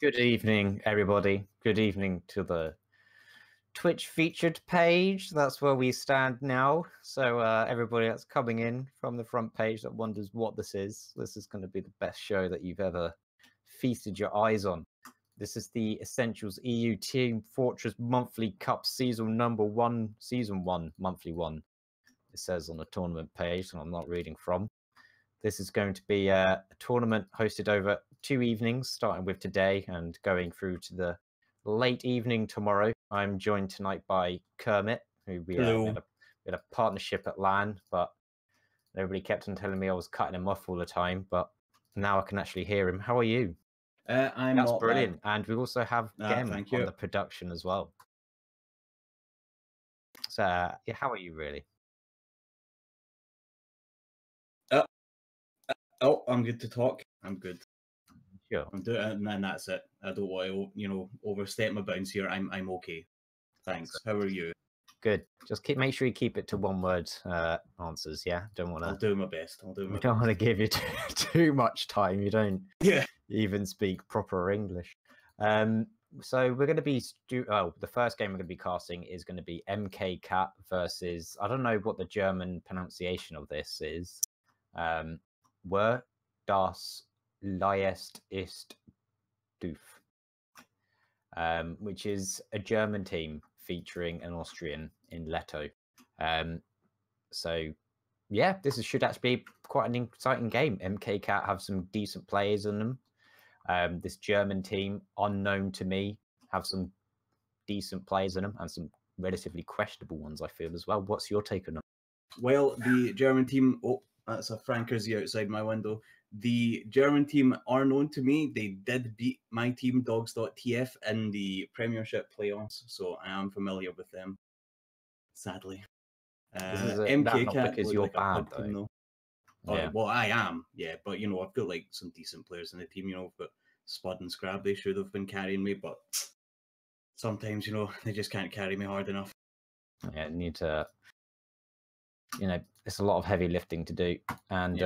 Good evening, everybody. Good evening to the Twitch featured page. That's where we stand now. So everybody that's coming in from the front page that wonders what this is going to be the best show that you've ever feasted your eyes on. This is the Essentials EU Team Fortress Monthly Cup Season number 1, Season 1, Monthly 1. It says on the tournament page, and I'm not reading from. This is going to be a tournament hosted over 2 evenings, starting with today and going through to the late evening tomorrow. I'm joined tonight by Kermit, who we had a partnership at LAN, but everybody kept on telling me I was cutting him off all the time, but now I can actually hear him. How are you? That's not brilliant. Bad. And we also have Gem on the production as well. So, yeah, how are you really? Oh, I'm good to talk. I'm good. Sure. I'm doing, and that's it. I don't want to, overstep my bounds here. I'm okay. Thanks. How are you? Good. Just make sure you keep it to one-word answers. Yeah, don't want to. I'll do my best. We don't want to give you too much time. You don't. Even speak proper English. So we're going to be the first game we're going to be casting is going to be MKCat versus, I don't know what the German pronunciation of this is. Were das Liest ist Doof, which is a German team featuring an Austrian in Leto. So yeah, should actually be quite an exciting game. MKCat have some decent players in them. This German team, unknown to me, have some decent players in them and some relatively questionable ones, I feel, as well. What's your take on them? Well, the German team... Oh, that's a Frankersy outside my window. The German team are known to me. They did beat my team, Dogs.TF, in the Premiership playoffs, so I am familiar with them, sadly. MKCat, not because you're bad, though. Team, though. Yeah. Well, I am, yeah, but, I've got, some decent players in the team, I've got Spud and Scrab. They should have been carrying me, but sometimes, they just can't carry me hard enough. Yeah, need to... it's a lot of heavy lifting to do, and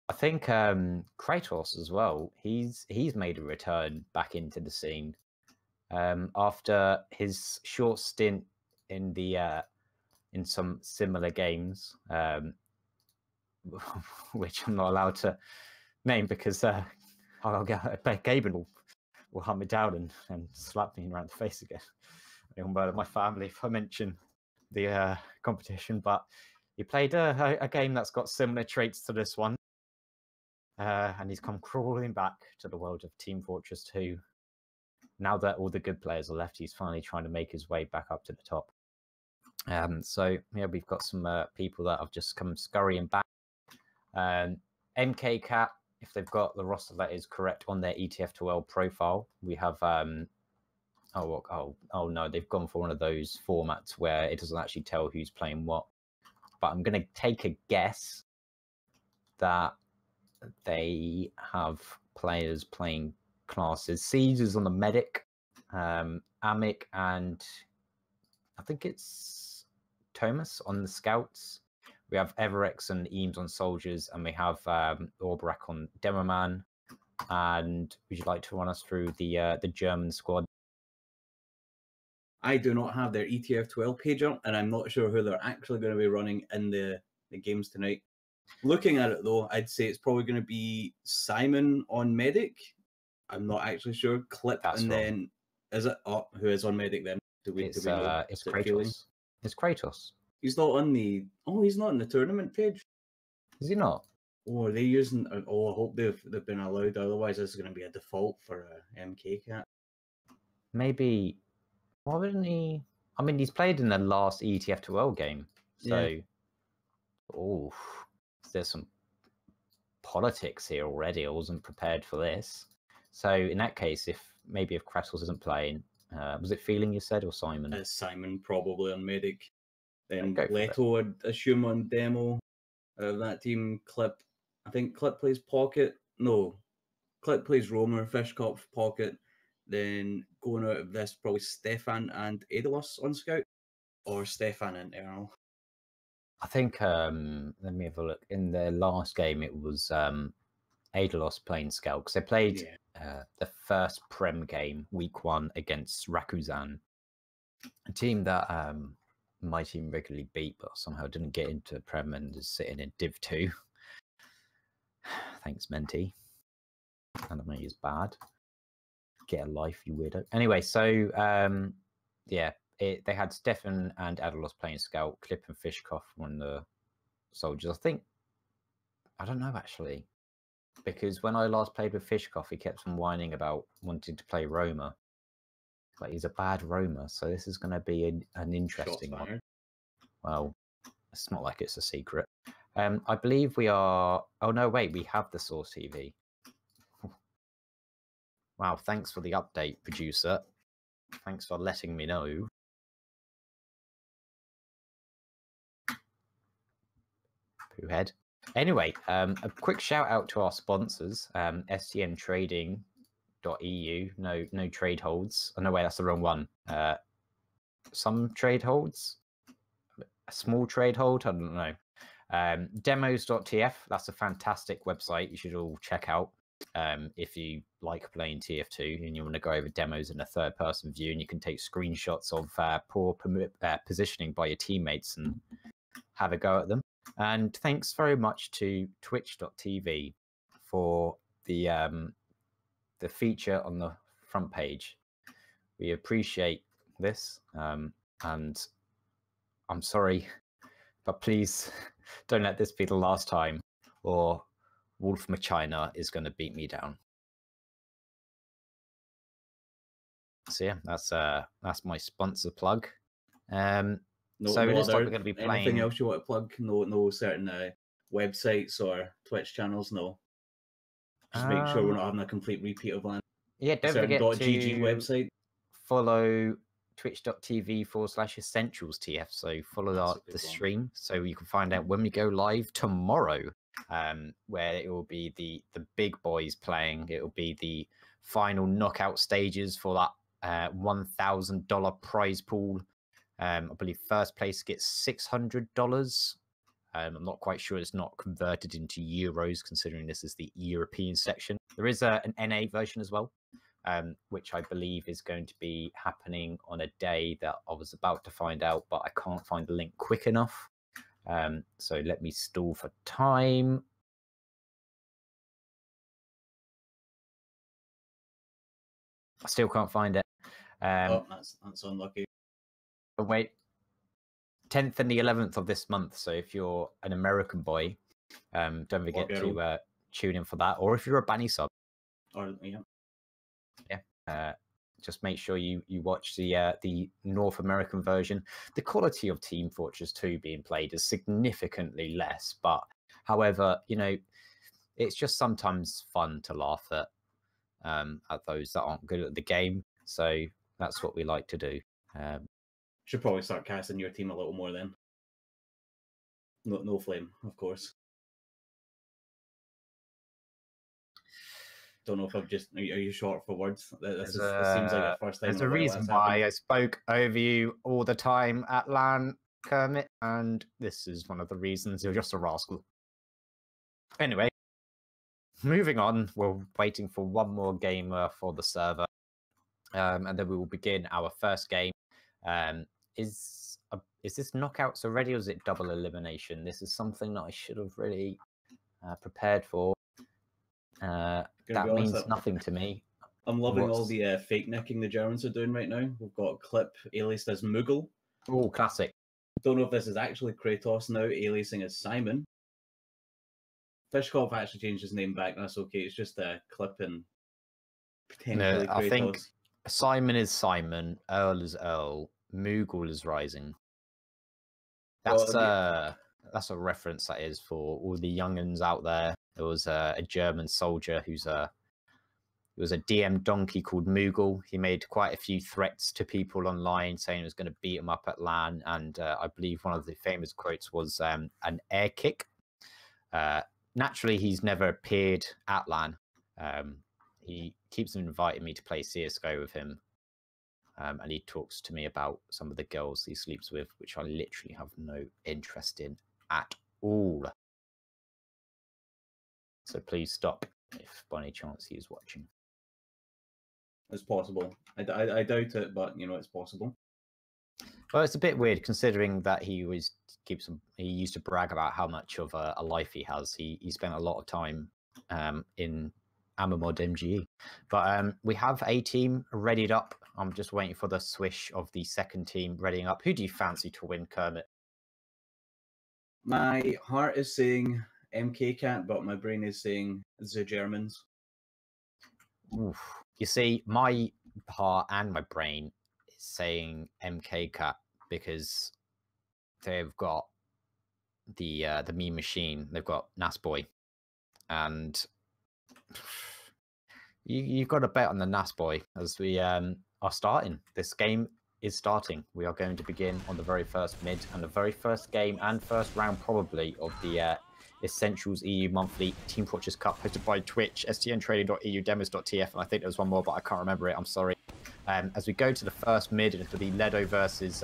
I think Kratos as well. He's made a return back into the scene after his short stint in the in some similar games, which I'm not allowed to name because Gaben will hunt me down and slap me around the face again. He'll murder my family if I mention the competition, but he played a game that's got similar traits to this one, and he's come crawling back to the world of Team Fortress 2. Now that all the good players are left, he's finally trying to make his way back up to the top. So yeah, we've got some people that have just come scurrying back. MKCat, if they've got the roster that is correct on their ETF2L profile, we have oh no, they've gone for one of those formats where it doesn't actually tell who's playing what. But I'm going to take a guess that they have players playing classes. Caesar's on the medic, Amic, and I think it's Thomas on the scouts. We have Everex and Eames on soldiers, and we have Orbrak on Demoman. And would you like to run us through the German squad? I do not have their ETF12 page up, and I'm not sure who they're actually going to be running in the games tonight. Looking at it, though, I'd say it's probably going to be Simon on Medic. I'm not actually sure. Clip, that's and wrong. Then... Is it? Oh, who is on Medic then? It's Kratos. It's Kratos. He's not on the... Oh, he's not on the tournament page? Is he not? Oh, are they using... Oh, I hope they've been allowed. Otherwise, this is going to be a default for MKCat. Maybe... Why wouldn't he? I mean, he's played in the last ETF2L game. So, yeah. There's some politics here already. I wasn't prepared for this. So, in that case, if Kratos isn't playing, was it Feeling you said or Simon? Simon probably on Medic. Then Leto, I'd assume on Demo. That team, Clip. I think Clip plays Pocket. No, Clip plays Roamer, Fishkopf, Pocket. Then going out of this, probably Stefan and Aedelos on Scout, or Stefan and Errol. I think, let me have a look. In the last game, it was Aedelos playing Scout, because they played the first Prem game, week 1 against Rakuzan, a team that my team regularly beat, but somehow didn't get into Prem and is sitting in Div 2. Thanks, Menti. Anime is bad. Get a life, you weirdo. Anyway, so yeah, they had Stefan and Adalos playing Scout, Clip and Fishkoff on the soldiers. I don't know actually, because when I last played with Fishkoff, he kept on whining about wanting to play Roma. But he's a bad Roma, so this is going to be an interesting one. Well, it's not like it's a secret. I believe we are... Oh, no, wait, we have the Source TV. Wow, thanks for the update, producer. Thanks for letting me know. Poohead. Anyway, a quick shout out to our sponsors, stntrading.eu. No trade holds. Oh, no, wait, that's the wrong one. Some trade holds? A small trade hold? I don't know. Demos.tf, that's a fantastic website you should all check out if you like playing TF2 and you want to go over demos in a third-person view, and you can take screenshots of poor positioning by your teammates and have a go at them. And thanks very much to Twitch.tv for the feature on the front page. We appreciate this, and I'm sorry, but please don't let this be the last time, or Wolf Machina is going to beat me down. So yeah, that's my sponsor plug. So it looks like we're going to be playing. Anything else you want to plug? No certain websites or Twitch channels. No. Just make sure we're not having a complete repeat of that. Yeah, don't forget to .gg website. Follow twitch.tv/Essentials.TF. So follow the stream so you can find out when we go live tomorrow, where it will be the big boys playing. It will be the final knockout stages for that $1,000 prize pool. I believe first place gets $600. I'm not quite sure it's not converted into euros, considering this is the European section. There is an NA version as well, which I believe is going to be happening on a day that I was about to find out, but I can't find the link quick enough. So let me stall for time. I still can't find it. Oh, that's unlucky. But wait, 10th and the 11th of this month. So if you're an American boy, don't forget to tune in for that. Or if you're a Banny sub, just make sure you watch the North American version. The quality of Team Fortress 2 being played is significantly less, but however, you know, it's just sometimes fun to laugh at those that aren't good at the game. So that's what we like to do. Should probably start casting your team a little more then. No flame, of course. Don't know if I'm just... Are you short for words? This seems like the first time. There's a reason why I spoke over you all the time at LAN, Kermit, and this is one of the reasons. You're just a rascal. Anyway, moving on. We're waiting for one more gamer for the server, and then we will begin our first game. Is this knockouts already, or is it double elimination? This is something that I should have really prepared for. That means nothing to me. I'm loving all the fake necking the Germans are doing right now. We've got Clip aliased as Moogle. Oh, classic. Don't know if this is actually Kratos now, aliasing as Simon. Fishkopf actually changed his name back, that's okay. It's just Clip and potentially Kratos. I think Simon is Simon, Earl is Earl, Moogle is Rising. That's a reference, that is, for all the young'uns out there. There was a German soldier who was a DM donkey called Moogle. He made quite a few threats to people online, saying he was going to beat them up at LAN. And I believe one of the famous quotes was an air kick. Naturally, he's never appeared at LAN. He keeps inviting me to play CSGO with him. And he talks to me about some of the girls he sleeps with, which I literally have no interest in at all. So please stop if by any chance he is watching. It's possible. I doubt it, but you know, it's possible. Well, it's a bit weird considering that he used to brag about how much of a life he has. He spent a lot of time in Amamod MGE. But we have a team readied up. I'm just waiting for the swish of the second team readying up. Who do you fancy to win, Kermit? My heart is saying MKCat, but my brain is saying the Germans. Oof. You see, my heart and my brain is saying MKCat because they've got the meme machine. They've got Nasboy, and you've got to bet on the Nasboy as we are starting. This game is starting. We are going to begin on the very first mid and the very first game and first round probably of the Essentials EU Monthly Team Fortress Cup hosted by Twitch, stntrading.eu, demos.tf, and I think there was one more, but I can't remember it. I'm sorry. As we go to the first mid, it'll be Ledo versus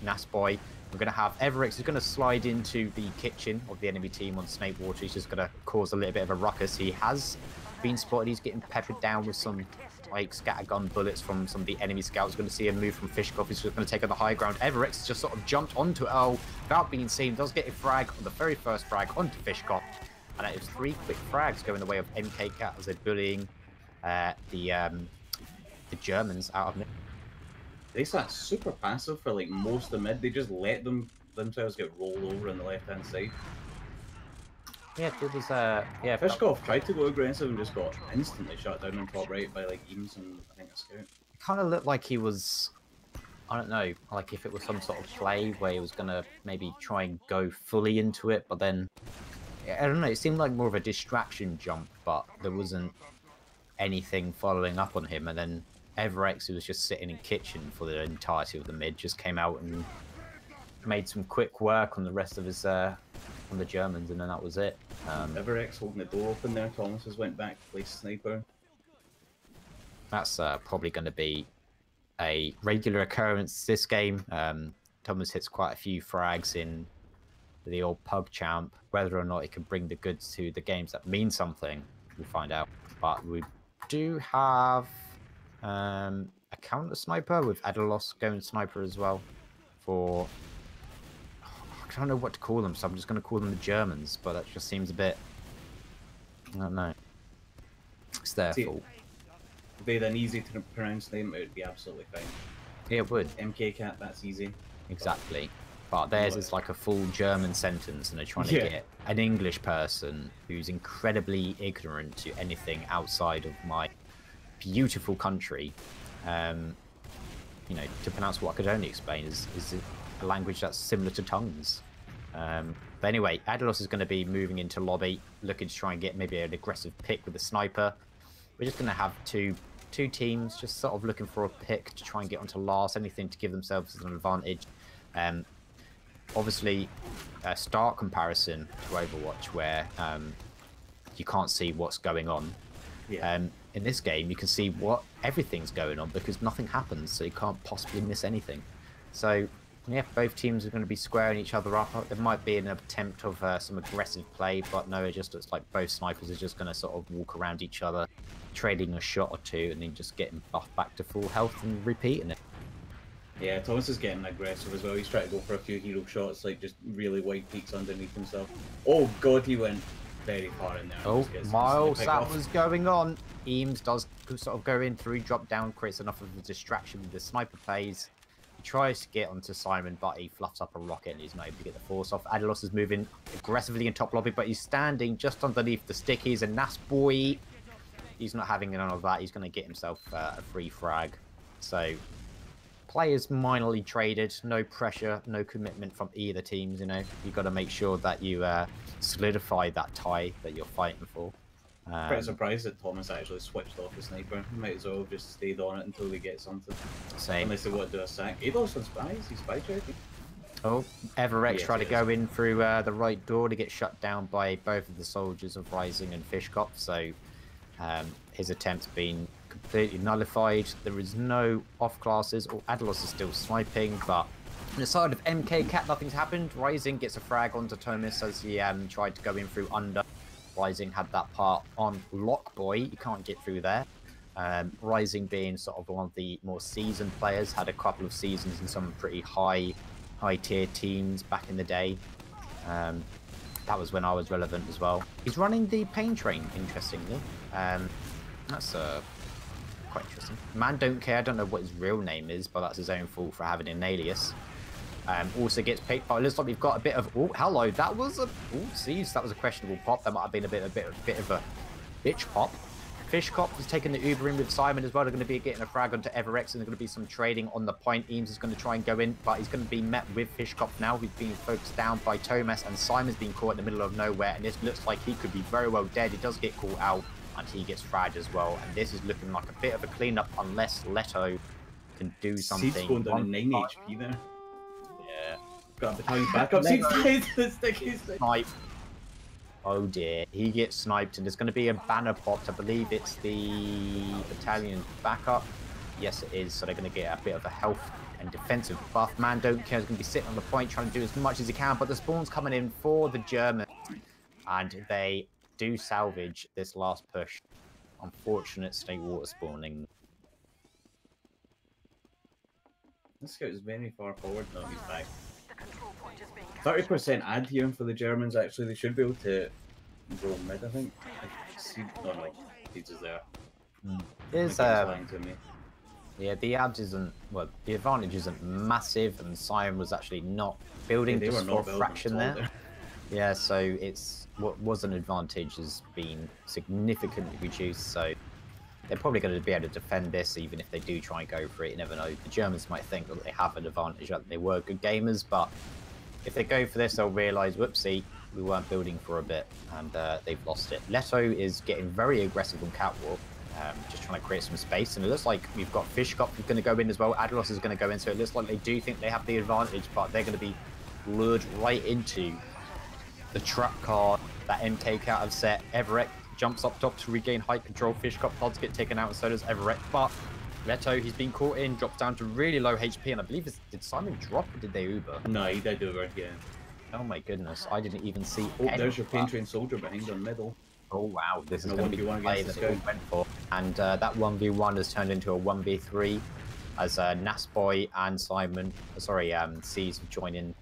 Nasboy. We're going to have Everix who's going to slide into the kitchen of the enemy team on Snake Water. He's just going to cause a little bit of a ruckus. He has been spotted. He's getting peppered down with some like scattergun bullets from some of the enemy scouts. Going to see a move from Fishkoff. He's just going to take on the high ground. Everix just sort of jumped onto it without being seen. Does get a frag on the very first frag onto Fishkoff. And it was 3 quick frags going the way of MKCat as they're bullying the Germans out of mid. They sat super passive for like most of the mid. They just let themselves get rolled over on the left-hand side. Yeah, it was yeah. Fishkoff tried to go aggressive and just got instantly shot down on top right by like Eames and I think a scout. It kind of looked like he was, I don't know, like if it was some sort of play where he was gonna maybe try and go fully into it, but then I don't know. It seemed like more of a distraction jump, but there wasn't anything following up on him. And then Everix, who was just sitting in kitchen for the entirety of the mid, just came out and made some quick work on the rest of his on the Germans, and then that was it. Everix holding the door open there. Thomas has went back to play sniper. That's probably going to be a regular occurrence this game. Thomas hits quite a few frags in the old pub champ. Whether or not he can bring the goods to the games that mean something, we'll find out. But we do have a counter sniper with Adalos going sniper as well for, I don't know what to call them, so I'm just going to call them the Germans, but that just seems a bit, I don't know. It's their fault. If they had an easy to pronounce name, it would be absolutely fine. Yeah, it would. MKCat, that's easy. Exactly. But theirs is like a full German sentence, and they're trying to get an English person who's incredibly ignorant to anything outside of my beautiful country, you know, to pronounce what I could only explain is a language that's similar to tongues. But anyway, Adalos is going to be moving into lobby, looking to try and get maybe an aggressive pick with the sniper. We're just going to have two teams just sort of looking for a pick to try and get onto last, anything to give themselves an advantage. Obviously, a stark comparison to Overwatch where you can't see what's going on. Yeah. In this game, you can see everything's going on because nothing happens, so you can't possibly miss anything. So, yeah, both teams are going to be squaring each other up. There might be an attempt of some aggressive play, but no, it just looks like both snipers are just going to sort of walk around each other, trading a shot or two, and then just getting buffed back to full health and repeating it. Yeah, Thomas is getting aggressive as well. He's trying to go for a few hero shots, like just really white peaks underneath himself. Oh god, he went very far in there. Oh, Miles, that was going on. Eames does sort of go in through, drop down, creates enough of a distraction with the sniper plays. He tries to get onto Simon, but he fluffs up a rocket and he's not able to get the force off. Adalos is moving aggressively in top lobby, but he's standing just underneath the stickies, and Nasboy, he's not having none of that. He's going to get himself a free frag. So, players minorly traded, no pressure, no commitment from either teams. You know, you've got to make sure that you solidify that tie that you're fighting for. Pretty surprised that Thomas actually switched off the sniper. He might as well have just stayed on it until we get something. Same. Unless they want to do a sack. Ados on spies, he's spy checking. Oh, Everex tried to go in through the right door to get shut down by both of the soldiers of Rising and Fishkoff, so his attempt's been completely nullified. There is no off classes, or Adalos is still sniping, but on the side of MKCat, nothing's happened. Rising gets a frag onto Thomas as he tried to go in through under. Rising had that part on Lockboy, you can't get through there. Rising being sort of one of the more seasoned players, had a couple of seasons in some pretty high tier teams back in the day. That was when I was relevant as well. He's running the pain train, interestingly. That's quite interesting. Man Don't Care, I don't know what his real name is, but that's his own fault for having an alias. Also gets picked, but it looks like we've got a bit of... Oh, hello, that was a... Oh, Seas, that was a questionable pop. That might have been a bit of a bitch pop. Fishcop is taking the Uber in with Simon as well. They're going to be getting a frag onto Everex, and there's going to be some trading on the point. Eames is going to try and go in, but he's going to be met with Fishcop now. He's being focused down by Thomas, and Simon's being caught in the middle of nowhere, and this looks like he could be very well dead. He does get caught out, and he gets fragged as well, and this is looking like a bit of a cleanup unless Leto can do something. Seed's going down to 9 HP there. Yeah. Got a battalion backup. Seed's sticky. Snipe. Oh dear, he gets sniped, and there's going to be a banner popped. I believe it's the battalion backup. Yes, it is. So they're going to get a bit of a health and defensive buff. Man Don't Care is going to be sitting on the point trying to do as much as he can, but the spawn's coming in for the Germans, and they do salvage this last push. Unfortunate state water spawning. This scout is very far forward now. He's back. 30% ad here for the Germans. Actually, they should be able to go mid. I think. No, Seeds is there. There's yeah, the ad isn't, well, the advantage isn't massive, and Sion was actually not building just for a fraction there. Yeah, so it's what was an advantage has been significantly reduced. So they're probably going to be able to defend this, even if they do try and go for it. You never know. The Germans might think that they have an advantage, that they were good gamers, but if they go for this, they'll realise, whoopsie, we weren't building for a bit, and they've lost it. Leto is getting very aggressive on Catwalk, just trying to create some space, and it looks like we've got Fishcop who's going to go in as well. Adlos is going to go in, so it looks like they do think they have the advantage, but they're going to be lured right into the trap card that MKCat have set. Everett jumps up top to regain height control. Fishcop pods get taken out, and so does Everett, but Leto, he's been caught in, drops down to really low HP, and I believe did Simon drop or did they Uber? No, he did Uber, yeah. Oh my goodness, I didn't even see. Oh, there's your pain train soldier behind on middle. Oh wow, this is going to be the play that it all went for. And that 1v1 has turned into a 1v3 as Nasboy and Simon, sorry, Seas have joined in.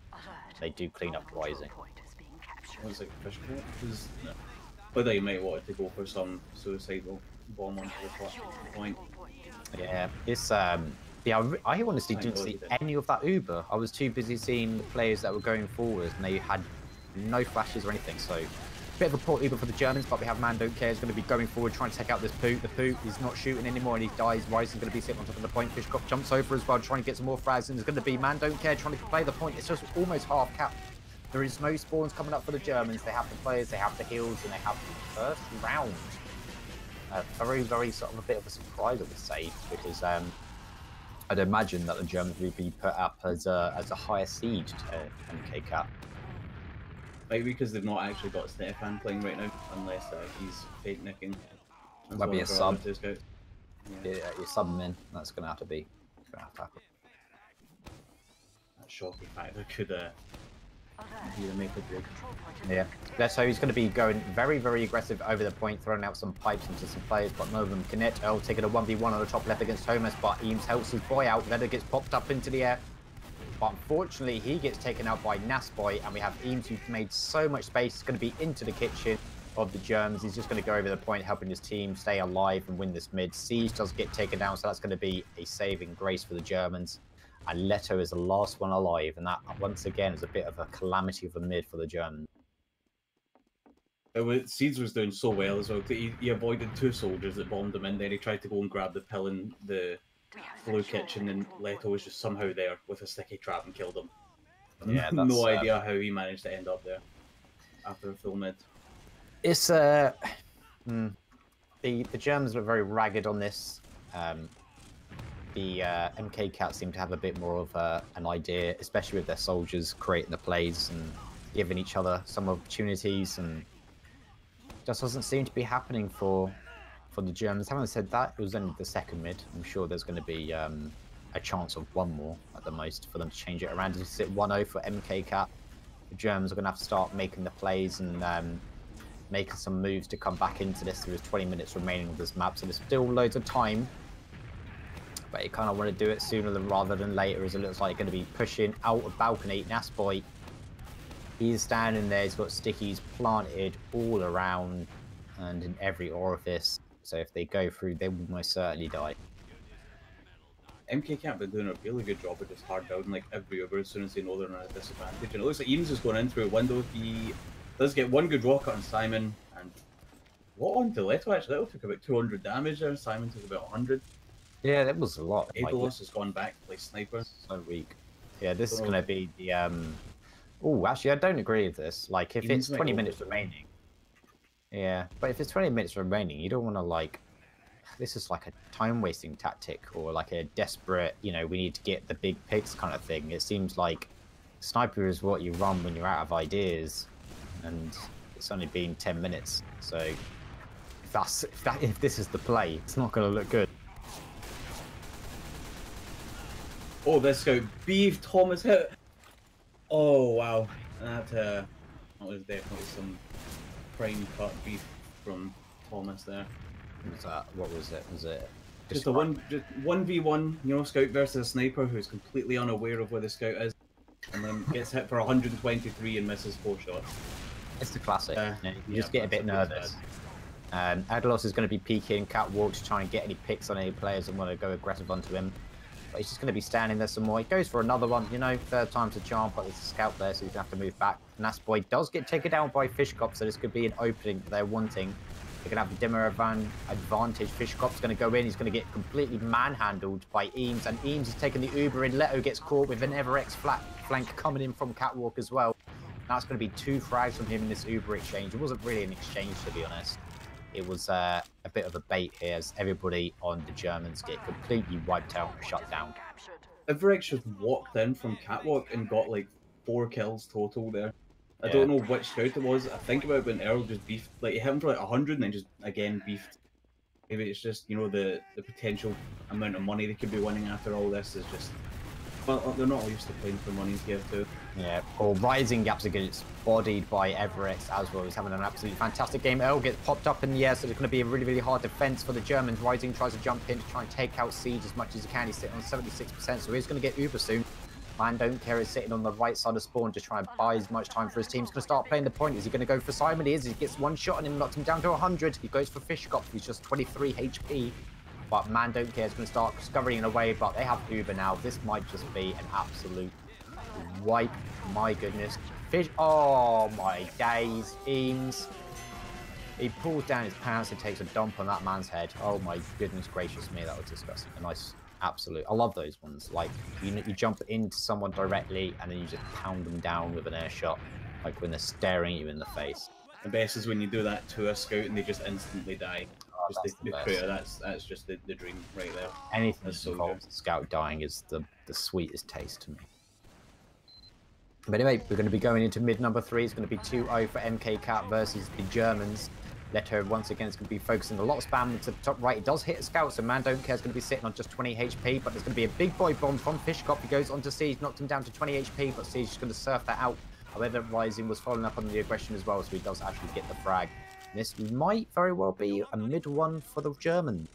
They do clean up Rising. What's it, Fishcop? No. I thought you might want to go for some suicidal bomb onto the point. Yeah, it's yeah. I honestly didn't see any of that Uber. I was too busy seeing the players that were going forward, and they had no flashes or anything. So, bit of a poor Uber for the Germans, but we have Man Don't Care is going to be going forward, trying to take out this Poo. The Poo is not shooting anymore, and he dies. Rising's going to be sitting on top of the point. Fishcop jumps over as well, trying to get some more frags, and there's going to be Man Don't Care trying to play the point. It's just almost half cap. There is no spawns coming up for the Germans. They have the players, they have the heals, and they have the first round. Very sort of a bit of a surprise, I would say, because I'd imagine that the Germans would be put up as a higher seed to MKCat. Maybe because they've not actually got Stefan playing right now, unless he's fake nicking. Might be a sub. Yeah, you're subbing in. That's going to have to be. That shocking fact that could make a break. Yeah, so he's going to be going very aggressive over the point, throwing out some pipes into some players, but none of them connect. Earl taking a 1v1 on the top left against Thomas, but Eames helps his boy out. Vedder gets popped up into the air, but unfortunately he gets taken out by Nasboy, and we have Eames who's made so much space. It's going to be into the kitchen of the Germans. He's just going to go over the point, helping his team stay alive and win this mid. Siege does get taken down, so that's going to be a saving grace for the Germans. And Leto is the last one alive, and that once again is a bit of a calamity of a mid for the Germans. Seeds was doing so well as well. He avoided two soldiers that bombed him in, then he tried to go and grab the pill in the blue kitchen, and Leto was just somehow there with a sticky trap and killed him. Yeah, no idea how he managed to end up there after a full mid. It's the Germans were very ragged on this. The MKCat seem to have a bit more of an idea, especially with their soldiers creating the plays and giving each other some opportunities, and just doesn't seem to be happening for the Germans. Having said that, it was only the second mid. I'm sure there's going to be a chance of one more at the most for them to change it around. It's at 1-0 for MKCat. The Germans are going to have to start making the plays and making some moves to come back into this. There is 20 minutes remaining of this map, so there's still loads of time. But you kind of want to do it sooner rather than later, as it looks like going to be pushing out of balcony. Nasboy, he's standing there. He's got stickies planted all around and in every orifice. So if they go through, they will most certainly die. MKCat been doing a really good job of just hard down like every over as soon as they know they're at a disadvantage. And it looks like Eames is going in through a window. He does get one good rocket on Simon, and what on Leto actually? Leto took about 200 damage there. Simon took about 100. Yeah, that was a lot. Abelos has gone back to play sniper. So weak. Yeah, this is going to be the... Oh, actually, I don't agree with this. Like, if it's 20 minutes remaining... Yeah, but if it's 20 minutes remaining, you don't want to, like... This is like a time-wasting tactic or like a desperate, you know, we need to get the big picks kind of thing. It seems like sniper is what you run when you're out of ideas, and it's only been 10 minutes. So if this is the play, it's not going to look good. Oh, this scout beef Thomas hit. Oh wow, that was definitely some prime cut beef from Thomas there. What was it? Was it just a 1v1, you know, scout versus a sniper who's completely unaware of where the scout is, and then gets hit for 123 and misses 4 shots. It's the classic. You just get a bit nervous. Adelos is going to be peeking catwalk to try and get any picks on any players and want to go aggressive onto him. But he's just going to be standing there some more. He goes for another one, you know, 3rd time's a charm, but there's a scout there, so he's going to have to move back. Nasboy does get taken down by Fishcop, so this could be an opening that they're wanting. They're going to have the dimmer advantage. Fishcop's going to go in. He's going to get completely manhandled by Eames, and Eames is taking the Uber in. Leto gets caught with an Everex flank coming in from catwalk as well. Now it's going to be 2 frags from him in this Uber exchange. It wasn't really an exchange, to be honest. It was a bit of a bait here, as everybody on the Germans get completely wiped out, shut down. Everex just walked in from catwalk and got like 4 kills total there. I don't know which scout it was. I think about when Earl just beefed, like he hit him for like 100 and then just again beefed. Maybe it's just, you know, the potential amount of money they could be winning after all this is just... Well, they're not all used to playing for money here too. Yeah, or Rising Gaps gets bodied by Everex as well. He's having an absolutely fantastic game. Earl gets popped up in the air, so there's going to be a really, really hard defense for the Germans. Rising tries to jump in to try and take out Siege as much as he can. He's sitting on 76%, so he's going to get Uber soon. Man Don't Care is sitting on the right side of spawn, just trying to buy as much time for his team. He's going to start playing the point. Is he going to go for Simon? He is. He gets 1 shot on him, knocks him down to 100. He goes for Fishcop, who's just 23 HP. But Man Don't Care is going to start scurrying away, but they have Uber now. This might just be an absolute wipe. My goodness. Fish. Oh my days. Eames. He pulls down his pants and takes a dump on that man's head. Oh my goodness gracious me. That was disgusting. A nice absolute. I love those ones. Like, you jump into someone directly and then you just pound them down with an air shot. Like when they're staring at you in the face. The best is when you do that to a scout and they just instantly die. Oh, just the critter, that's just the dream right there. Anything that involves scout dying is the sweetest taste to me. But anyway, we're going to be going into mid number 3. It's going to be 2-0 for MKCat versus the Germans. Leto once again is going to be focusing a lot of spam to the top right. It does hit a scout, so Man Don't Care is going to be sitting on just 20 HP, but there's going to be a big boy bomb from Fishcop. He goes onto Siege, knocked him down to 20 HP, but Siege is going to surf that out. However, Rising was following up on the aggression as well, so he does actually get the frag. This might very well be a mid one for the German.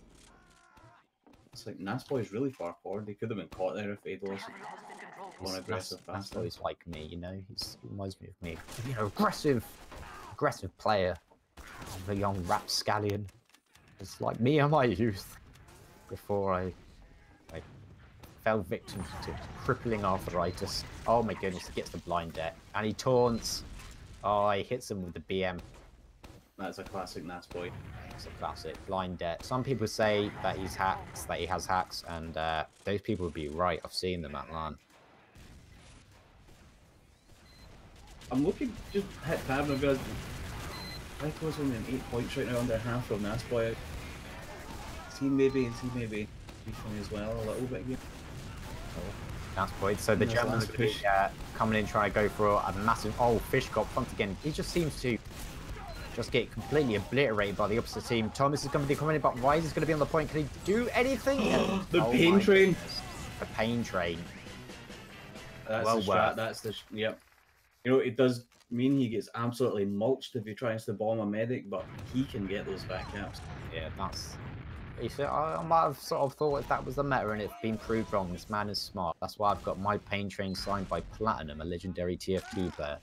It's like Nasboy is really far forward. He could have been caught there if Adelos had gone aggressive faster. Nasboy's like me, you know. He reminds me of me. You know, aggressive player. The young rapscallion. It's like me in my youth. Before I fell victim to crippling arthritis. Oh my goodness, he gets the blind debt. And he taunts. Oh, he hits him with the BM. That's a classic Nasboy. It's a classic. Blind debt. Some people say that he's hacks, that he has hacks, and those people would be right. I've seen them at LAN. I'm looking, just hit tab and I've got Michael's only in 8 points right now, under half of Nasboy. He maybe beefing as well a little bit here. Nasboy. So the Germans will be coming in trying to go for a massive... Oh, Fishcop once again. He just seems to just get completely obliterated by the opposite team. Thomas is going to be coming in, but Rise is going to be on the point. Can he do anything? The pain train. Goodness. The pain train. That's well the strat. That's the... Yep. You know, it does mean he gets absolutely mulched if he tries to bomb a medic, but he can get those back caps. Yeah, that's... You see, I might have sort of thought if that was the meta and it's been proved wrong. This man is smart. That's why I've got my pain train signed by Platinum, a legendary TF2 player,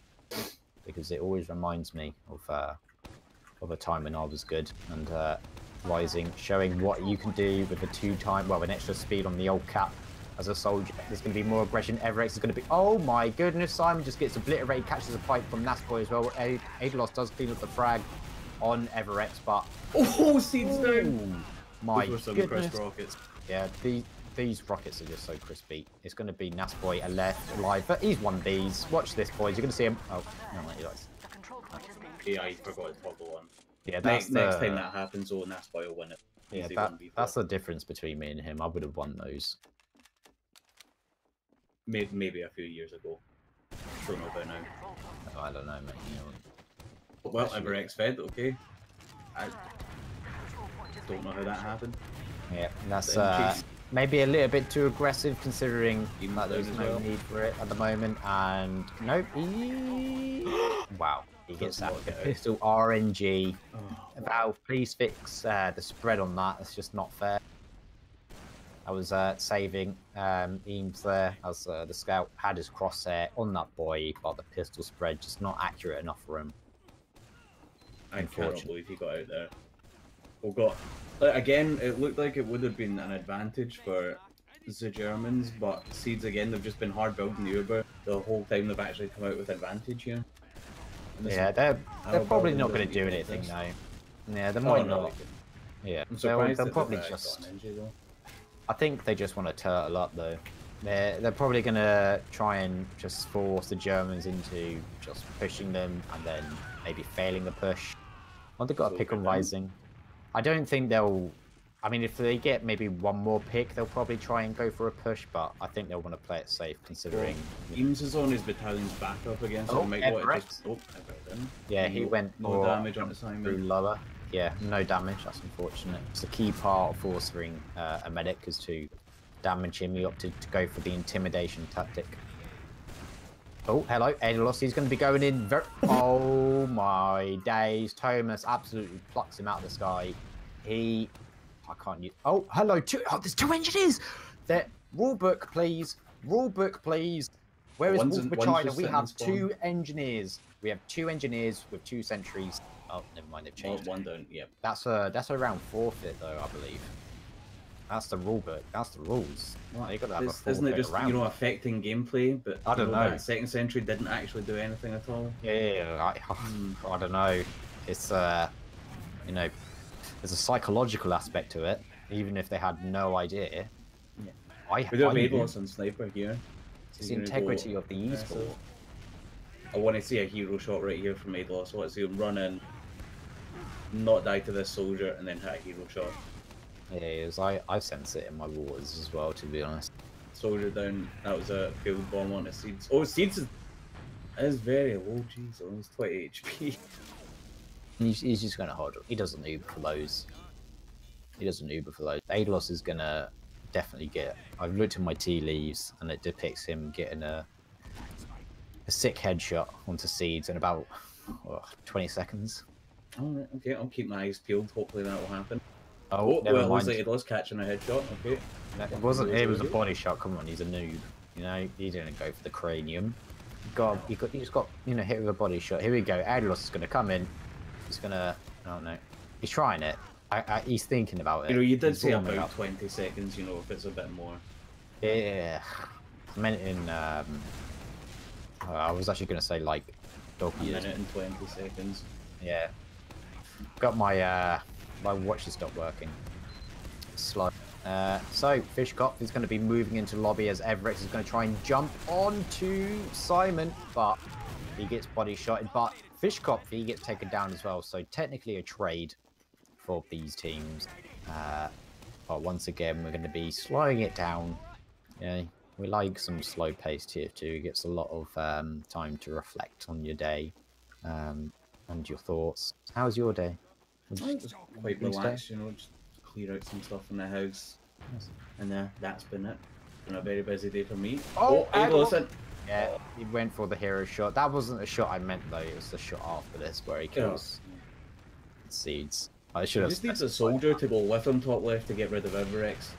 because it always reminds me of a time when I was good. And Rising, showing what you can do with a 2-time, well, an extra speed on the old cap as a soldier. There's going to be more aggression. Everex is going to be... Oh my goodness, Simon just gets obliterated, catches a pipe from Nasboy as well. Adelos does clean up the frag on Everex, but... Oh, Seeds down! My Those were some goodness. crisp rockets. Yeah, these rockets are just so crispy. It's going to be Nasboy a left, alive, but he's won these. Watch this, boys. You're going to see him... Oh, no, he dies. Yeah, I forgot to toggle on. Yeah, that's next time that happens, oh, Nasboy will win it. Yeah, that's the difference between me and him. I would have won those. Maybe a few years ago. Don't know about now. Oh, I don't know, mate. You know, well, Everex fed, okay. I don't know how that happened. Yeah, that's maybe a little bit too aggressive considering that there's no need for it at the moment. And nope, wow, he gets that pistol RNG. Oh, Valve, please fix the spread on that. It's just not fair. I was saving Eames there as the scout had his crosshair on that boy, but the pistol spread just not accurate enough for him. I cannot believe he got out there. Oh god. Again, it looked like it would have been an advantage for the Germans, but Seeds again, they've just been hard building the Uber the whole time. They've actually come out with advantage here. Yeah, they're probably not going to do anything now. Yeah, they might not. Yeah, they'll probably just... I think they just want to turtle up though. They're probably going to try and just force the Germans into just pushing them and then maybe failing the push. Well, they've got a pick on Rising. I don't think they'll... I mean, if they get maybe one more pick, they'll probably try and go for a push, but I think they'll want to play it safe considering... Eames is on his battalion's back up again, so he might want to just... Oh, yeah, he went no damage on through lower. Yeah, no damage. That's unfortunate. It's a key part of forcing a medic is to damage him. He opted to go for the intimidation tactic. Oh, hello, Adelos. He's going to be going in. Oh my days! Thomas absolutely plucks him out of the sky. I can't use. Oh, hello. There's 2 engineers. There. Rule book, please. Rule book, please. Where is Wolf China? We have 2 engineers. We have 2 engineers with 2 sentries. Oh, never mind, they've changed. One don't, yep. That's around forfeit though, I believe. That's the rule book. That's the rules. Well, you got to have a forfeit. Isn't it just affecting gameplay? But I don't know. That second sentry didn't actually do anything at all. Yeah, I don't know. It's you know, there's a psychological aspect to it. Even if they had no idea. Yeah. We do have Adelos and Sniper here. It's the integrity of the esport. I want to see a hero shot right here from Adelos. I want to see him run in, not die to this soldier, and then hit a hero shot. Yeah, I sense it in my wars as well, to be honest. Soldier down. That was a field bomb on the Seeds. Oh, Seeds is very low. Jeez, almost 20 HP. He's just going to hold on. He doesn't Uber for those. Adelos is going to definitely get... I've looked at my tea leaves, and it depicts him getting a sick headshot onto Seeds in about 20 seconds. Oh, okay, I'll keep my eyes peeled. Hopefully that will happen. Oh, well, it was like Adelos catching a headshot. Okay. It wasn't. It was a body shot. Come on, he's a noob. You know, he didn't go for the cranium. You just got hit with a body shot. Here we go. Adelos is going to come in. He's going to... Oh no, he's trying it. He's thinking about it. You did say about 20 seconds. If it's a bit more. Yeah, I meant in. I was actually going to say like dog years. A minute and 20 seconds. Yeah. Got my my watch has stopped working. It's slow. So Fishkopf is going to be moving into lobby as Everex is going to try and jump onto Simon, but he gets body shotted. But Fishkopf, he gets taken down as well. So technically a trade for these teams. But once again, we're going to be slowing it down. Yeah, we like some slow-paced tier 2. It gets a lot of time to reflect on your day and your thoughts. How's your day? It's quite relaxed, just clear out some stuff in the house. Yes. And that's been it. Been a very busy day for me. Oh, Adelos! Yeah, he went for the hero shot. That wasn't the shot I meant, though. It was the shot after this where he kills Seeds. I should have. He just needs a soldier to go with him top left to get rid of Everex.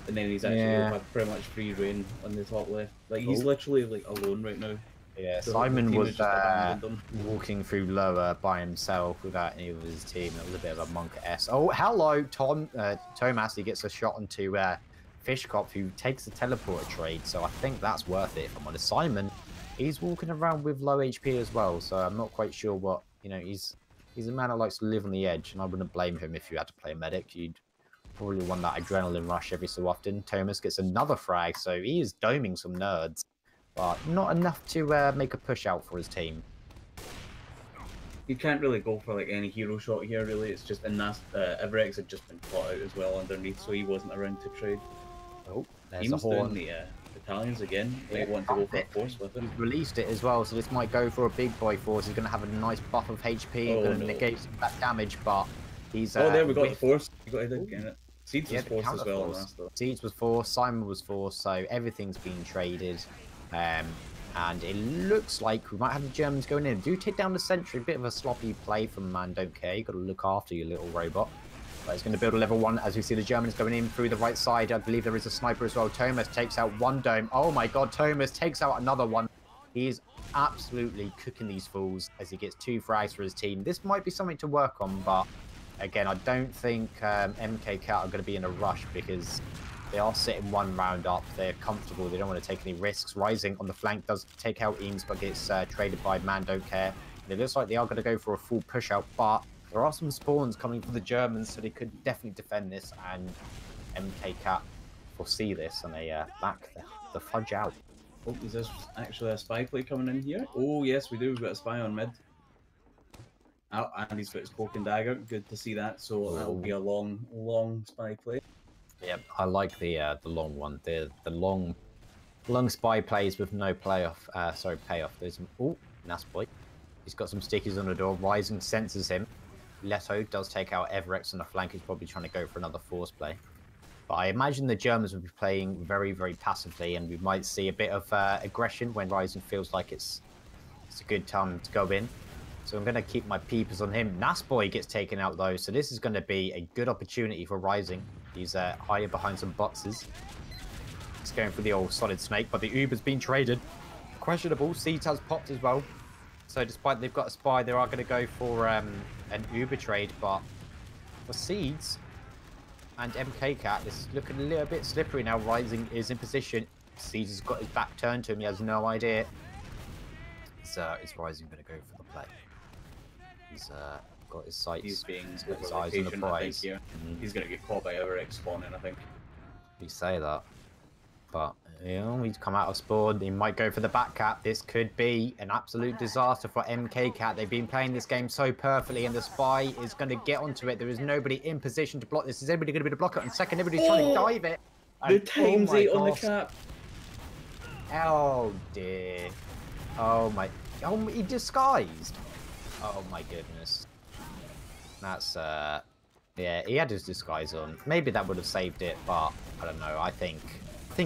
And then he's actually will have pretty much free reign on the top left. Like, he's literally, like, alone right now. Yeah, Simon was walking through lower by himself without any of his team. That was a bit of a monk-esque. Oh, hello, Thomas. He gets a shot onto Fishkop, who takes the teleporter trade. So I think that's worth it, if I'm honest. Simon, he's walking around with low HP as well. So I'm not quite sure what, you know, he's a man that likes to live on the edge. And I wouldn't blame him if you had to play medic. You'd probably want that adrenaline rush every so often. Thomas gets another frag. So he is doming some nerds. But not enough to make a push out for his team. You can't really go for like any hero shot here, really. It's just Everex had just been caught out as well underneath, so he wasn't around to trade. Oh, there's Teams down the Italians again. They want to go for a force with it. He's released it as well, so this might go for a big boy force. He's going to have a nice buff of HP, going to negate some of that damage, but he's... there we got the force. You got to get it. Seeds was forced as well. Seeds was forced, Simon was forced, so everything's been traded. And it looks like we might have the Germans going in. Do take down the sentry. Bit of a sloppy play from Man Don't Care. You've got to look after your little robot. But he's going to build a level 1 as we see the Germans going in through the right side. I believe there is a sniper as well. Thomas takes out one dome. Oh my god, Thomas takes out another one. He is absolutely cooking these fools as he gets 2 frags for his team. This might be something to work on, but again, I don't think MKCat are going to be in a rush because they are sitting 1 round up. They're comfortable. They don't want to take any risks. Rising on the flank does take out Eames, but gets traded by Man Don't Care. And it looks like they are going to go for a full push out, but there are some spawns coming for the Germans, so they could definitely defend this. And MKCat foresee this, and they back the fudge out. Oh, is this actually a spy play coming in here? Oh, yes, we do. We've got a spy on mid. Oh, and he's got his cloak and dagger. Good to see that. So that'll be a long spy play. Yep, I like the long one. The long spy plays with no payoff. There's Nasboy. He's got some stickies on the door. Rising senses him. Leto does take out Everex on the flank. He's probably trying to go for another force play. But I imagine the Germans will be playing very, very passively, and we might see a bit of aggression when Rising feels like it's a good time to go in. So I'm going to keep my peepers on him. Nasboy gets taken out though, so this is going to be a good opportunity for Rising. He's hiding behind some boxes. He's going for the old solid snake, but the Uber's been traded. Questionable. Seeds has popped as well. So despite they've got a spy, they are going to go for an Uber trade, but for Seeds and MKCat, this is looking a little bit slippery now. Rising is in position. Seeds has got his back turned to him. He has no idea. Is Rising going to go for the play? He's got his sights. He's being got his eyes on the prize. He's going to get caught by Everex spawning, I think. You say that, but you know, he's come out of spawn. He might go for the back cap. This could be an absolute disaster for MKCat. They've been playing this game so perfectly, and the spy is going to get onto it. There is nobody in position to block this. Is everybody going to be able to block it? And second, everybody's trying to dive it. The times 8 on the cap. Oh dear. Oh my. Oh, he disguised. Oh my goodness. That's yeah, he had his disguise on. Maybe that would have saved it, but I don't know. I think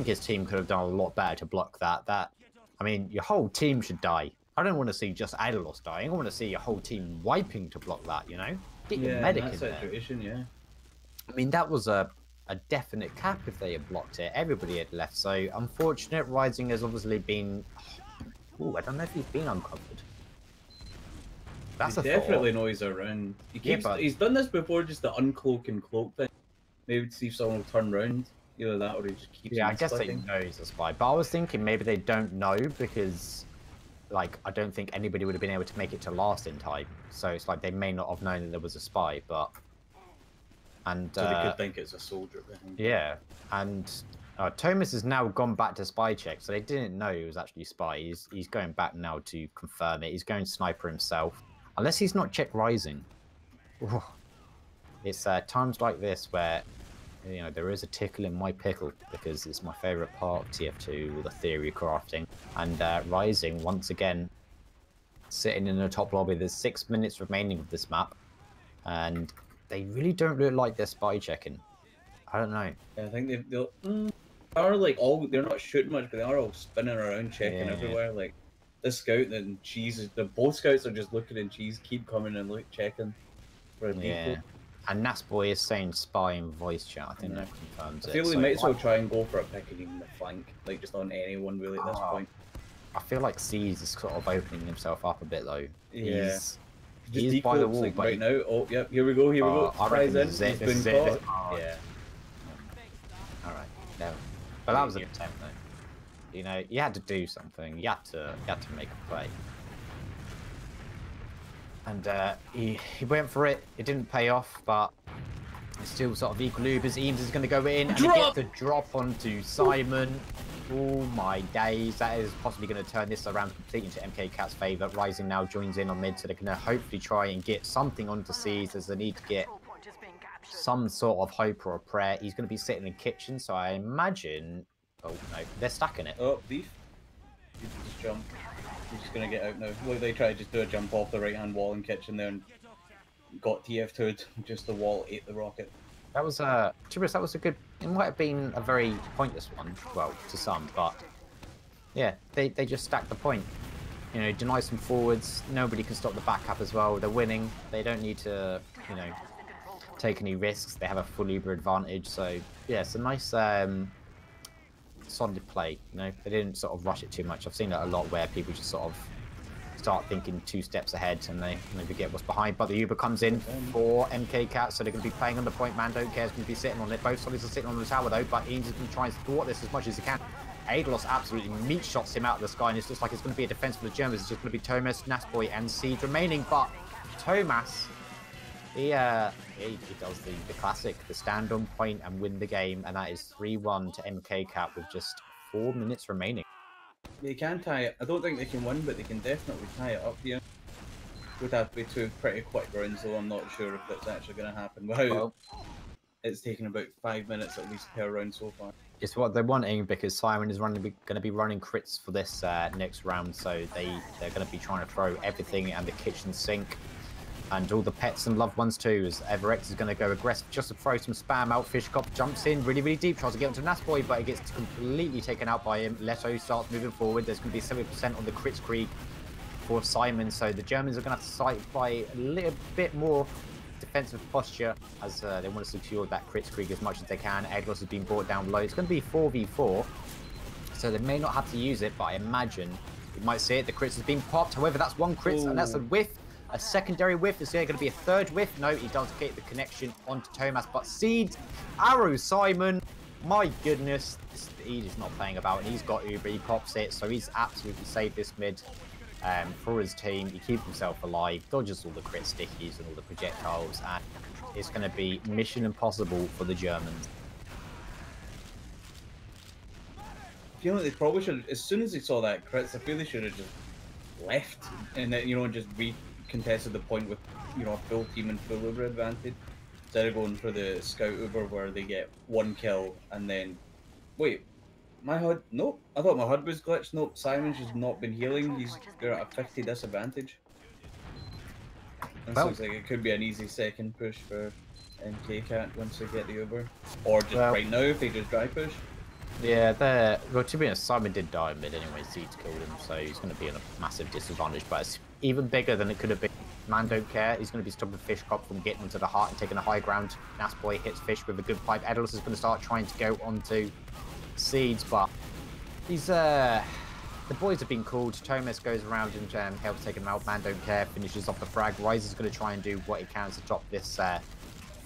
his team could have done a lot better to block that. I mean, your whole team should die. I don't want to see just Adelos dying. I want to see your whole team wiping to block that, you know? Get your medic in there. Situation, yeah. I mean, that was a definite cap if they had blocked it. Everybody had left, so unfortunate. Rising has obviously been... Ooh, I don't know if he's been uncovered. That's definitely know he's around. He's done this before, just the uncloak and cloak thing. Maybe to see if someone will turn around. Either that or he just keeps... Yeah, I guess they know he's a spy. But I was thinking maybe they don't know because, like, I don't think anybody would have been able to make it to last in time. So it's like they may not have known that there was a spy, but... And, so they could think it's a soldier behind. Yeah, and Thomas has now gone back to spy check, so they didn't know he was actually spy. He's going back now to confirm it. He's going sniper himself. Unless he's not checked Rising. Ooh. It's times like this where, you know, there is a tickle in my pickle because it's my favourite part of TF2 with the theory crafting. And Rising, once again, sitting in the top lobby. There's 6 minutes remaining of this map. And they really don't look like they're spy checking. I don't know. Yeah, I think they'll... are like they're not shooting much, but they are all spinning around, checking everywhere. Like this scout and Cheese both scouts are just looking, and Cheese keep coming and checking for a default. And Nasboy is saying spy in voice chat. I think that confirms it. I feel we might as well try and go for a pick and even the flank, like just on anyone really at this point. I feel like Seas is sort of opening himself up a bit though. Yeah. He's by the wall, like, right now. Oh, yep. Here we go. Here we go. I reckon this is it. Yeah. All right. No. But that was an attempt, though. You know, you had to do something. You had to make a play. And he went for it. It didn't pay off, but it's still sort of equal Ubers. Eames is going to go in and he gets the drop onto Simon. Oh my days, that is possibly going to turn this around completely into MKCat's favour. Rising now joins in on mid, so they're going to hopefully try and get something onto Seas as they need to get some sort of hope or a prayer. He's going to be sitting in the kitchen, so I imagine... Oh no, they're stacking it. Oh, Doof. You can just jump. He's just going to get out now. Look, they tried to just do a jump off the right-hand wall in kitchen there and got TF2'd. Just the wall ate the rocket. That was that was a good. It might have been a very pointless one, well, to some, but yeah, they just stacked the point. You know, deny some forwards. Nobody can stop the back up as well. They're winning. They don't need to, you know, take any risks. They have a full Uber advantage. So yeah, it's a nice, solid play. You know, they didn't sort of rush it too much. I've seen that a lot where people just sort of start thinking 2 steps ahead and they forget what's behind. But the Uber comes in for MKCat, so they're going to be playing on the point. Man don't care, is going to be sitting on it. Both solids are sitting on the tower though, but Eames is going to try and thwart this as much as he can. Adelos absolutely meat shots him out of the sky, and it's just like it's going to be a defense for the Germans. It's just going to be Thomas, Nasboy, and Seed remaining. But Thomas, he does the classic, the stand on point and win the game, and that is 3-1 to MKCat with just 4 minutes remaining. They can tie it. I don't think they can win, but they can definitely tie it up here. Would have to be 2 pretty quick rounds, though I'm not sure if that's actually going to happen. Wow. It's taken about 5 minutes at least per round so far. It's what they're wanting because Simon is going to be running crits for this next round, so they're going to be trying to throw everything and the kitchen sink and all the pets and loved ones too, as Everex is going to go aggressive just to throw some spam out. Fishkop jumps in really, really deep, tries to get onto Nasboy, but it gets completely taken out by him. Leto starts moving forward. There's going to be 70% on the crits Krieg for Simon, so the Germans are going to have to fight by a little bit more defensive posture as they want to secure that crits Krieg as much as they can. Edlos has been brought down low. It's going to be 4v4, so they may not have to use it, but I imagine you might see it. The crits has been popped. However, that's 1 crit, and that's a whiff. A secondary whiff. Is there going to be a 3rd whiff? No, he does get the connection onto Thomas, but Seed, arrow Simon. My goodness, he is not playing about, and he's got Uber. He pops it, so he's absolutely saved this mid for his team. He keeps himself alive, dodges all the crit stickies and all the projectiles, and it's going to be mission impossible for the Germans. I feel like they probably should, as soon as they saw that crits, I feel they should have just left and then, you know, just contested the point with, you know, a full team and full Uber advantage, instead of going for the scout Uber where they get 1 kill and then wait, my HUD, nope, I thought my HUD was glitched. Nope, Simon's just not been healing. They're at a 50 disadvantage. This looks like it could be an easy second push for MKCat once they get the Uber, or just right now if they just dry push. Yeah, well, to be honest, Simon did die in mid anyway. Seeds killed him, so he's going to be in a massive disadvantage, but it's even bigger than it could have been. Man don't care. He's going to be stopping Fishcop from getting into the heart and taking a high ground. Nasboy hits Fish with a good pipe. Edelos is going to start trying to go onto Seeds, but he's the boys have been called. Thomas goes around and helps take him out. Man don't care. Finishes off the frag. Rise is going to try and do what he can to stop this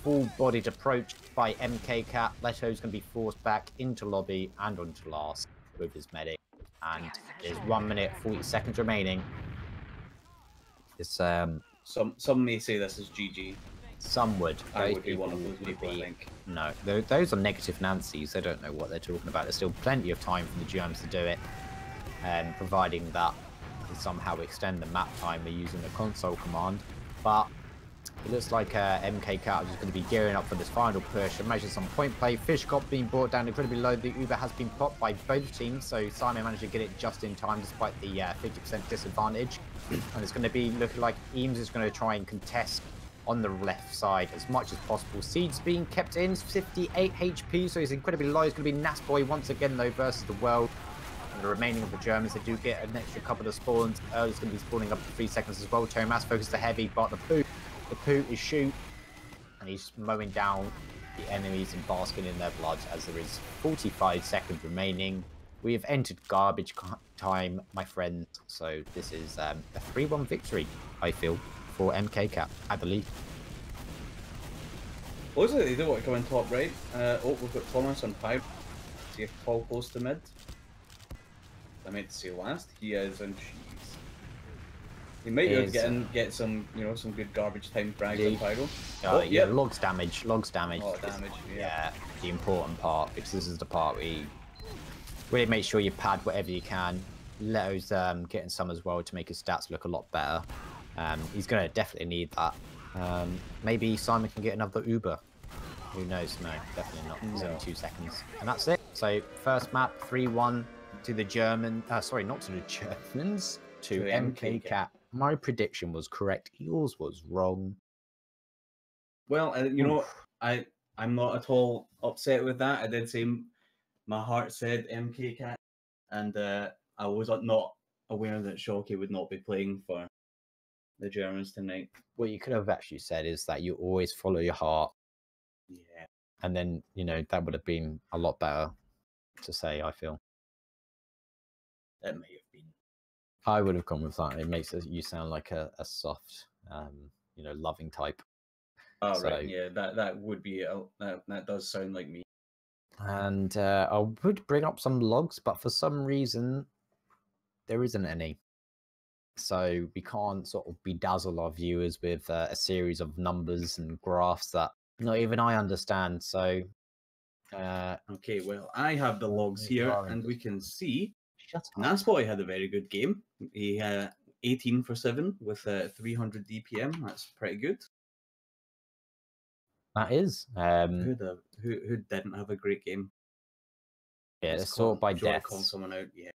full-bodied approach by MKCat. Leto's going to be forced back into lobby and onto last with his medic. And there's 1 minute 40 seconds remaining. It's some may say this is GG. Some would. I would be one of those people, I think. No, those are negative Nancys. They don't know what they're talking about. There's still plenty of time for the Germans to do it, providing that they somehow extend the map time by using a console command. But it looks like MKCat is just going to be gearing up for this final push. Imagine some point play. Fishkop being brought down incredibly low. The Uber has been popped by both teams, so Simon managed to get it just in time despite the 50% disadvantage. And it's going to be looking like Eames is going to try and contest on the left side as much as possible. Seed's being kept in, 58 HP, so he's incredibly low. It's going to be Nasboy once again, though, versus the world. And the remaining of the Germans, they do get an extra couple of spawns. Early's going to be spawning up to 3 seconds as well. Thomas focuses the heavy, but the poo is shoot. And he's mowing down the enemies and basking in their blood as there is 45 seconds remaining. We have entered garbage time, my friends. So this is a 3-1 victory, I feel, for MKCat, I believe. Looks like they do want to come in top right. Oh, we've got Thomas on 5. See if Paul close to mid. I meant to say last. He is on cheese. He might be able to get some, you know, some good garbage time frags on Pyro. Oh, yeah, logs damage. A lot of damage, yeah. The important part, because this is the part where you really make sure you pad whatever you can. Leto's getting some as well to make his stats look a lot better. He's going to definitely need that. Maybe Simon can get another Uber. Who knows? No, definitely not. It's only 2 seconds. And that's it. So first map, 3-1 to the German. Sorry, not to the Germans. To MKCat. My prediction was correct. Yours was wrong. Well, you know, I'm not at all upset with that. I did say my heart said MKCat, and I was not aware that Shockey would not be playing for the Germans tonight. What you could have actually said is that you always follow your heart. Yeah. And then, you know, that would have been a lot better to say, I feel. It may have been. I would have gone with that. It makes you sound like a soft, you know, loving type. Oh, so, right. Yeah, that would be, that does sound like me. And I would bring up some logs, but for some reason, there isn't any. So we can't sort of bedazzle our viewers with a series of numbers and graphs that not even I understand. So, okay, well, I have the logs here, and we can see Nasboy had a very good game. He had 18 for 7 with 300 DPM. That's pretty good. That is. Who didn't have a great game? Yeah, it's sort by death. Call someone out. Yeah.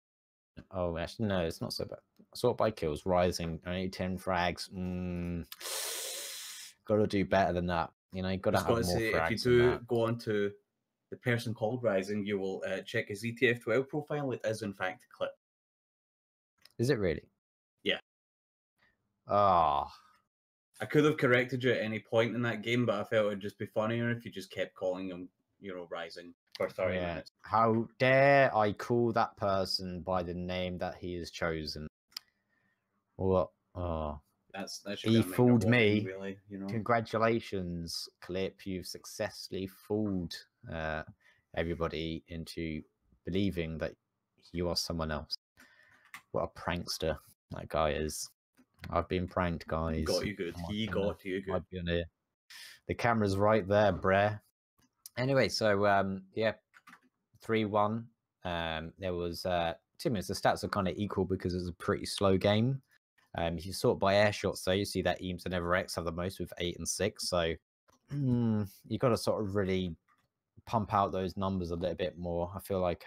Oh, actually, no, it's not so bad. Sort by kills, rising, only 10 frags. Gotta do better than that. You know, you gotta have more frags. If you do go on to the person called Rising, you will check his ZTF12 profile. It is, in fact, Clip. Is it really? Yeah. Ah. I could have corrected you at any point in that game, but I felt it'd just be funnier if you just kept calling him, you know, Rising for 30 minutes. How dare I call that person by the name that he has chosen? What? Oh. He fooled me. Really, you know? Congratulations, Clip. You've successfully fooled everybody into believing that you are someone else. What a prankster that guy is. I've been pranked, guys. Got you good. He got you good. The camera's right there, bruh. Anyway, so yeah, 3-1. There was 2 minutes. The stats are kind of equal because it's a pretty slow game. If you sort by air shots, though, you see that Eames and EverX have the most with 8 and 6. So you got to sort of really pump out those numbers a little bit more. I feel like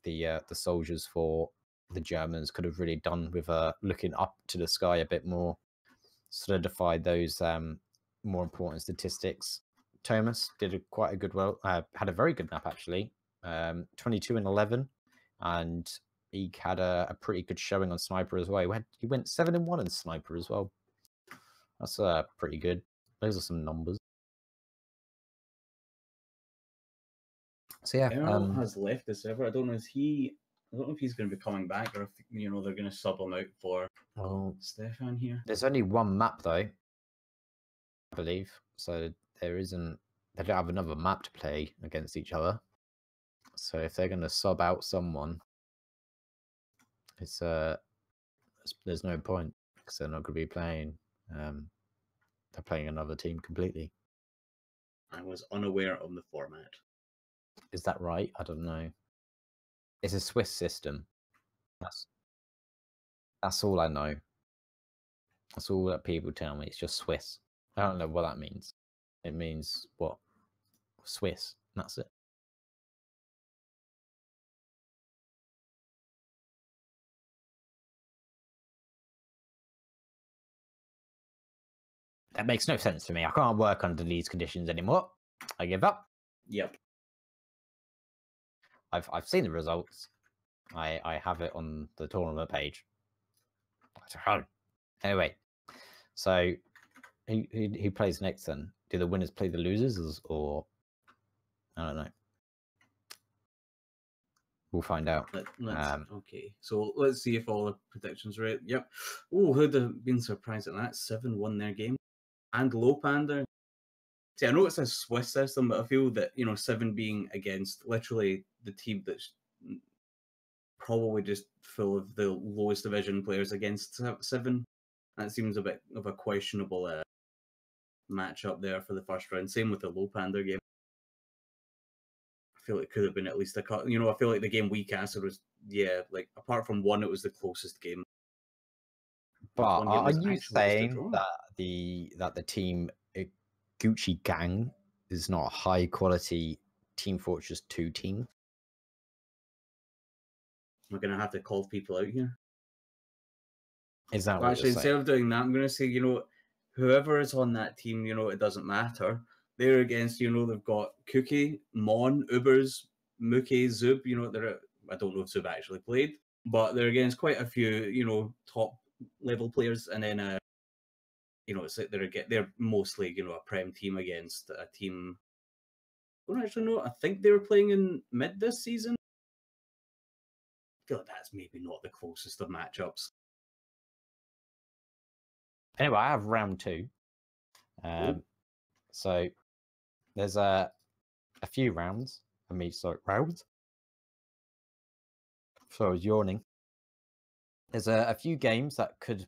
the soldiers for the Germans could have really done with looking up to the sky a bit more, solidified those more important statistics. Thomas did quite a good had a very good map actually, 22 and 11, and he had a pretty good showing on Sniper as well. He went 7 and 1 in Sniper as well. That's pretty good. Those are some numbers. So yeah, Errol has left the server. I don't know if he's going to be coming back, or if, you know, they're going to sub him out for Stefan here. There's only one map though, I believe. So there isn't. They don't have another map to play against each other. So if they're going to sub out someone, it's there's no point because they're not going to be playing. They're playing another team completely. I was unaware of the format. Is that right? I don't know. It's a Swiss system. That's all I know. That's all that people tell me. It's just Swiss. I don't know what that means. It means what? Swiss. That's it. That makes no sense to me. I can't work under these conditions anymore. I give up. Yep. I've seen the results. I have it on the tournament page. Anyway, so who plays next then? Do the winners play the losers, or I don't know. We'll find out. Okay, so let's see if all the predictions are right. Yep. Oh, who'd have been surprised at that? 7 won their game. And Lopander. See, I know it's a Swiss system, but I feel that, 7 being against literally the team that's probably just full of the lowest division players against 7. That seems a bit of a questionable matchup there for the first round. Same with the Lopander game. I feel it could have been at least a cut. I feel like the game we casted was, like, apart from one, it was the closest game. But are you saying that the team Gucci Gang is not a high quality Team Fortress 2 team? We're gonna have to call people out here. Is that well, actually, instead of doing that, I'm gonna say, whoever is on that team, it doesn't matter. They're against, they've got Cookie, Mon, Ubers, Mookie, Zub. I don't know if Zub actually played, but they're against quite a few, top level players, and then it's like they're mostly a prem team against a team. I don't actually know. I think they were playing in mid this season. I feel like that's maybe not the closest of matchups. Anyway, I have round 2. So there's a few rounds. Rounds. So I was yawning. There's a few games that could,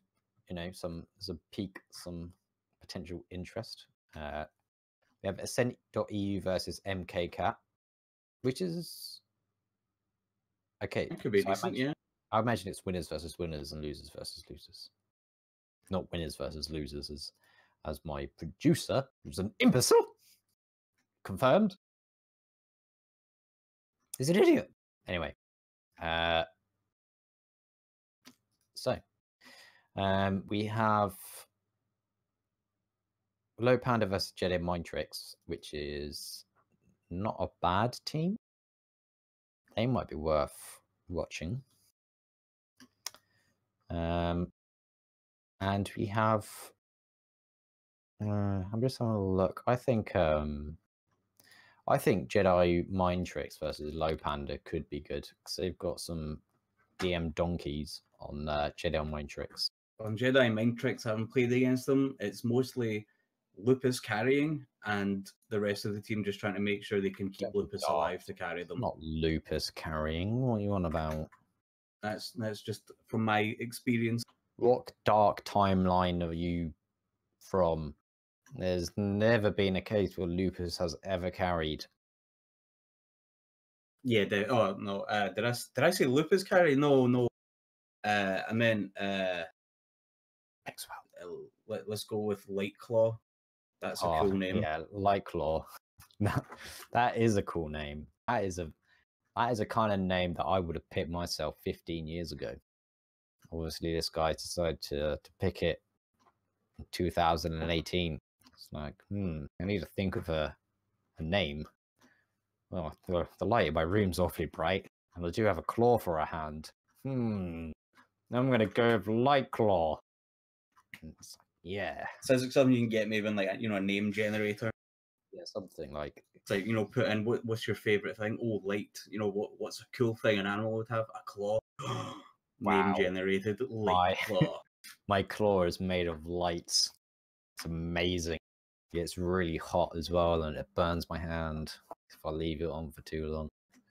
pique some potential interest. We have Essentials.TF versus MKCat, which is okay. It could be decent, yeah. I imagine it's winners versus winners and losers versus losers. Not winners versus losers, as my producer, who's an imbecile, confirmed. He's an idiot. Anyway, we have Low Panda versus Jedi Mind Tricks, which is not a bad team. They might be worth watching. And we have. I'm just having a look. I think Jedi Mind Tricks versus Low Panda could be good because they've got some DM donkeys on Jedi Mind Tricks. On Jedi Mind Tricks, I haven't played against them. It's mostly Lupus carrying and the rest of the team just trying to make sure they can keep Lupus alive to carry them. Not Lupus carrying. What are you on about? That's just from my experience. What dark timeline are you from? There's never been a case where Lupus has ever carried. Yeah. Did I say Lupus carry? No. I meant let's go with Lightclaw. That's a cool name. Yeah, Lightclaw. That is a cool name. That is a kind of name that I would have picked myself 15 years ago. Obviously, this guy decided to pick it in 2018. It's like, I need to think of a name. Well, the light in my room's awfully bright, and I do have a claw for a hand. I'm gonna go with Lightclaw. It's like, yeah. Sounds like something you can get maybe in like a name generator. Yeah, something like it's like put in what's your favorite thing? Oh, light. What's a cool thing an animal would have? A claw. Name generated light claw. My claw is made of lights. It's amazing. It gets really hot as well, and it burns my hand if I leave it on for too long.